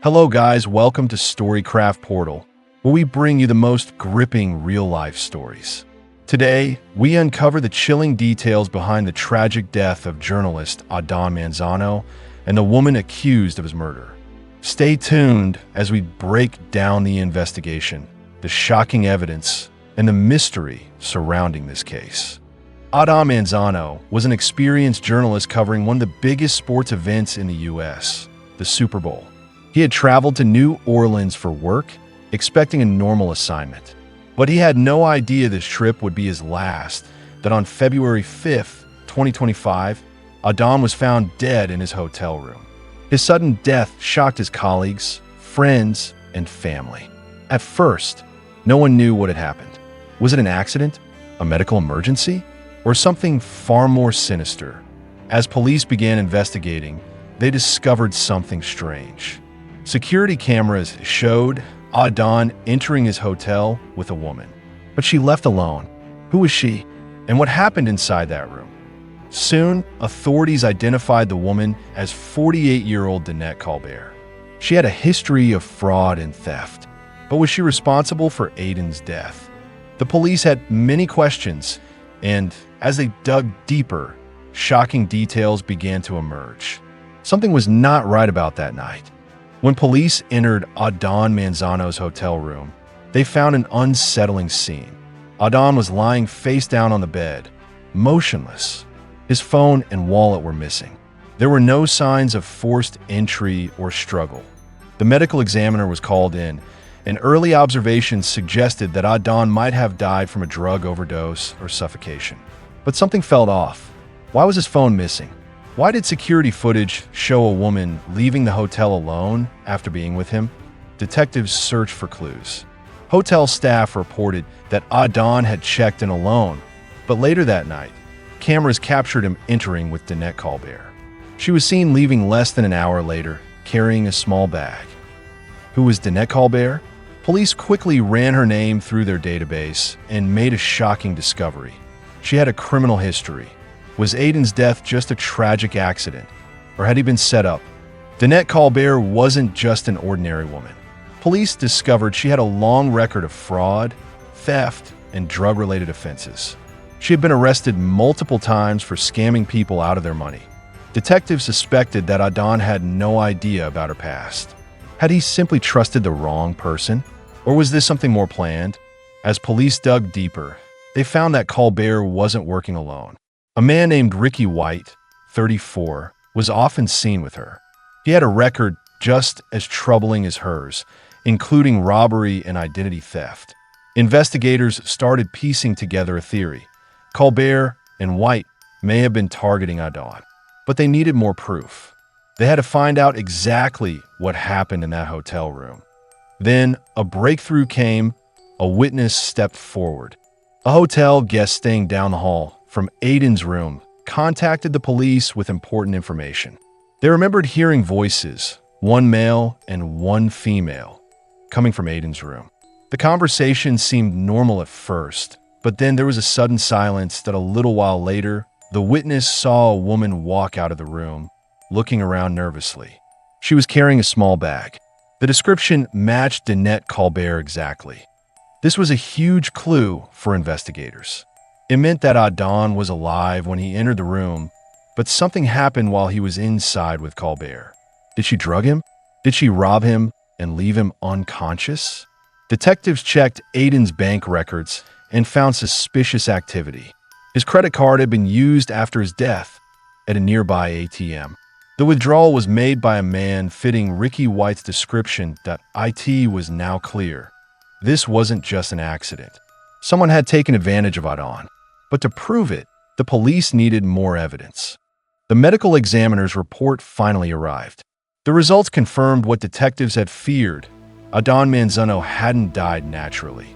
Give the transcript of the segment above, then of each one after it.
Hello guys, welcome to Storycraft Portal, where we bring you the most gripping real-life stories. Today, we uncover the chilling details behind the tragic death of journalist Adan Manzano and the woman accused of his murder. Stay tuned as we break down the investigation, the shocking evidence, and the mystery surrounding this case. Adan Manzano was an experienced journalist covering one of the biggest sports events in the U.S., the Super Bowl. He had traveled to New Orleans for work, expecting a normal assignment. But he had no idea this trip would be his last, that on February 5th, 2025, Adan was found dead in his hotel room. His sudden death shocked his colleagues, friends, and family. At first, no one knew what had happened. Was it an accident, a medical emergency, or something far more sinister? As police began investigating, they discovered something strange. Security cameras showed Adan entering his hotel with a woman, but she left alone. Who was she? And what happened inside that room? Soon, authorities identified the woman as 48-year-old Danette Colbert. She had a history of fraud and theft, but was she responsible for Adan's death? The police had many questions, and as they dug deeper, shocking details began to emerge. Something was not right about that night. When police entered Adan Manzano's hotel room, they found an unsettling scene. Adan was lying face down on the bed, motionless. His phone and wallet were missing. There were no signs of forced entry or struggle. The medical examiner was called in, and early observations suggested that Adan might have died from a drug overdose or suffocation. But something felt off. Why was his phone missing? Why did security footage show a woman leaving the hotel alone after being with him? Detectives searched for clues. Hotel staff reported that Adan had checked in alone, but later that night, cameras captured him entering with Danette Colbert. She was seen leaving less than an hour later, carrying a small bag. Who was Danette Colbert? Police quickly ran her name through their database and made a shocking discovery. She had a criminal history. Was Adan's death just a tragic accident, or had he been set up? Danette Colbert wasn't just an ordinary woman. Police discovered she had a long record of fraud, theft, and drug-related offenses. She had been arrested multiple times for scamming people out of their money. Detectives suspected that Adan had no idea about her past. Had he simply trusted the wrong person, or was this something more planned? As police dug deeper, they found that Colbert wasn't working alone. A man named Ricky White, 34, was often seen with her. He had a record just as troubling as hers, including robbery and identity theft. Investigators started piecing together a theory. Colbert and White may have been targeting Adan, but they needed more proof. They had to find out exactly what happened in that hotel room. Then a breakthrough came. A witness stepped forward. A hotel guest staying down the hall from Adan's room contacted the police with important information. They remembered hearing voices, one male and one female, coming from Adan's room. The conversation seemed normal at first, but then there was a sudden silence that a little while later, the witness saw a woman walk out of the room, looking around nervously. She was carrying a small bag. The description matched Danette Colbert exactly. This was a huge clue for investigators. It meant that Adan was alive when he entered the room, but something happened while he was inside with Colbert. Did she drug him? Did she rob him and leave him unconscious? Detectives checked Adan's bank records and found suspicious activity. His credit card had been used after his death at a nearby ATM. The withdrawal was made by a man fitting Ricky White's description that IT was now clear. This wasn't just an accident. Someone had taken advantage of Adan. But to prove it, the police needed more evidence. The medical examiner's report finally arrived. The results confirmed what detectives had feared. Adan Manzano hadn't died naturally.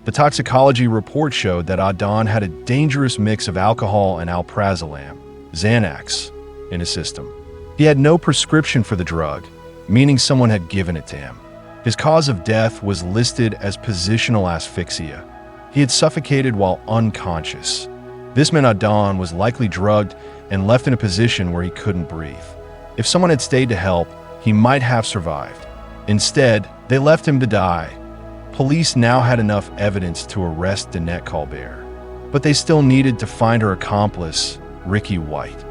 The toxicology report showed that Adan had a dangerous mix of alcohol and alprazolam, Xanax, in his system. He had no prescription for the drug, meaning someone had given it to him. His cause of death was listed as positional asphyxia. He had suffocated while unconscious. This meant Adan was likely drugged and left in a position where he couldn't breathe. If someone had stayed to help, he might have survived. Instead, they left him to die. Police now had enough evidence to arrest Danette Colbert, but they still needed to find her accomplice, Ricky White.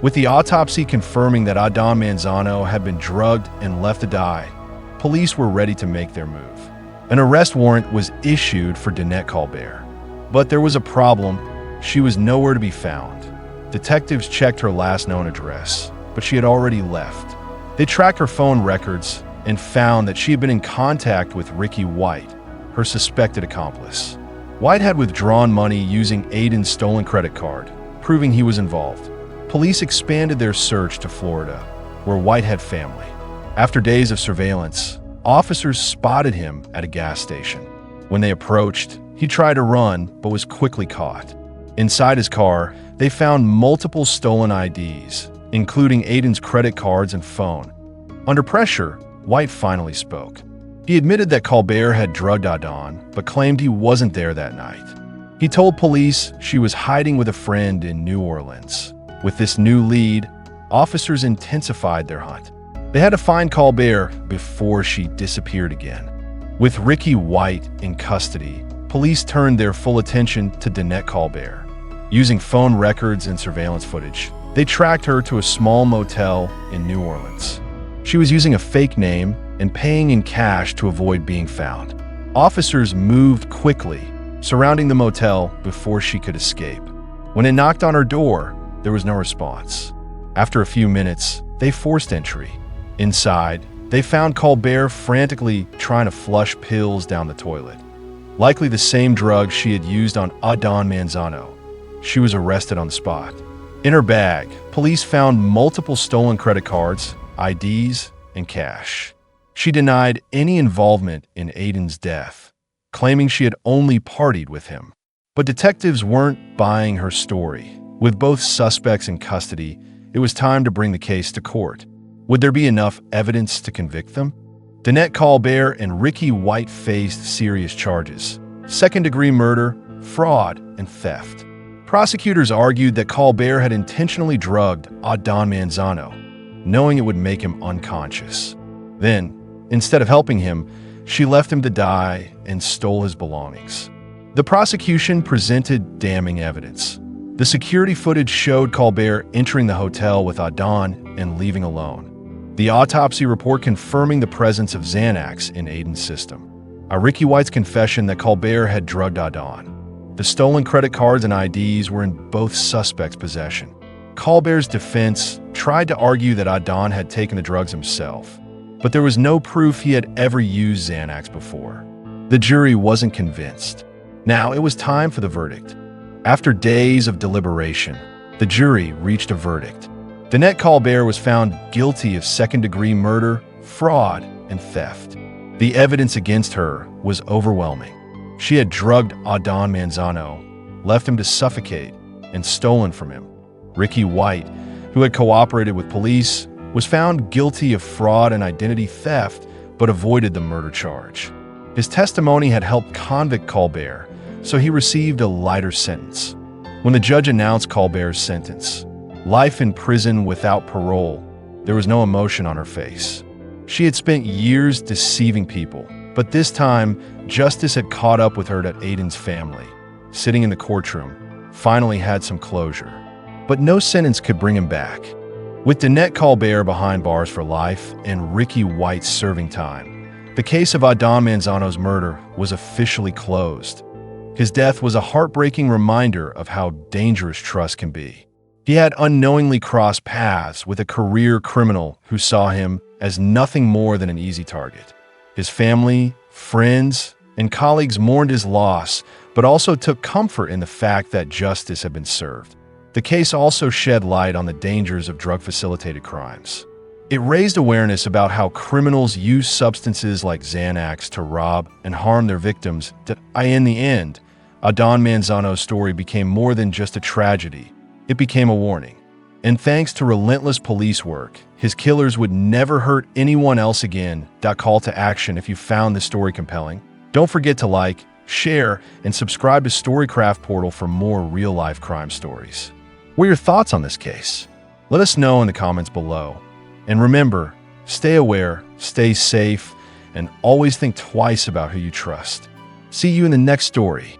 With the autopsy confirming that Adan Manzano had been drugged and left to die, police were ready to make their move. An arrest warrant was issued for Danette Colbert. But there was a problem. She was nowhere to be found. Detectives checked her last known address, but she had already left. They tracked her phone records and found that she had been in contact with Ricky White, her suspected accomplice. White had withdrawn money using Adan's stolen credit card, proving he was involved. Police expanded their search to Florida, where White had family. After days of surveillance, officers spotted him at a gas station. When they approached, he tried to run but was quickly caught. Inside his car, they found multiple stolen IDs, including Adan's credit cards and phone. Under pressure, White finally spoke. He admitted that Colbert had drugged Adan, but claimed he wasn't there that night. He told police she was hiding with a friend in New Orleans. With this new lead, officers intensified their hunt. They had to find Colbert before she disappeared again. With Ricky White in custody, police turned their full attention to Danette Colbert. Using phone records and surveillance footage, they tracked her to a small motel in New Orleans. She was using a fake name and paying in cash to avoid being found. Officers moved quickly, surrounding the motel before she could escape. When it knocked on her door, there was no response. After a few minutes, they forced entry. Inside, they found Colbert frantically trying to flush pills down the toilet, likely the same drug she had used on Adan Manzano. She was arrested on the spot. In her bag, police found multiple stolen credit cards, IDs, and cash. She denied any involvement in Adan's death, claiming she had only partied with him. But detectives weren't buying her story. With both suspects in custody, it was time to bring the case to court. Would there be enough evidence to convict them? Danette Colbert and Ricky White faced serious charges: second-degree murder, fraud, and theft. Prosecutors argued that Colbert had intentionally drugged Adan Manzano, knowing it would make him unconscious. Then, instead of helping him, she left him to die and stole his belongings. The prosecution presented damning evidence. The security footage showed Colbert entering the hotel with Adan and leaving alone. The autopsy report confirming the presence of Xanax in Adan's system. Ricky White's confession that Colbert had drugged Adan. The stolen credit cards and IDs were in both suspects' possession. Colbert's defense tried to argue that Adan had taken the drugs himself, but there was no proof he had ever used Xanax before. The jury wasn't convinced. Now it was time for the verdict. After days of deliberation, the jury reached a verdict. Danette Colbert was found guilty of second-degree murder, fraud, and theft. The evidence against her was overwhelming. She had drugged Adan Manzano, left him to suffocate, and stolen from him. Ricky White, who had cooperated with police, was found guilty of fraud and identity theft, but avoided the murder charge. His testimony had helped convict Colbert, so he received a lighter sentence. When the judge announced Colbert's sentence, life in prison without parole, there was no emotion on her face. She had spent years deceiving people, but this time, justice had caught up with her at Adan's family. Sitting in the courtroom, finally had some closure. But no sentence could bring him back. With Danette Colbert behind bars for life and Ricky White serving time, the case of Adan Manzano's murder was officially closed. His death was a heartbreaking reminder of how dangerous trust can be. He had unknowingly crossed paths with a career criminal who saw him as nothing more than an easy target. His family, friends, and colleagues mourned his loss, but also took comfort in the fact that justice had been served. The case also shed light on the dangers of drug-facilitated crimes. It raised awareness about how criminals use substances like Xanax to rob and harm their victims. In the end, Adan Manzano's story became more than just a tragedy. It became a warning. And thanks to relentless police work, his killers would never hurt anyone else again. Call to action if you found this story compelling. Don't forget to like, share, and subscribe to Storycraft Portal for more real-life crime stories. What are your thoughts on this case? Let us know in the comments below. And remember, stay aware, stay safe, and always think twice about who you trust. See you in the next story.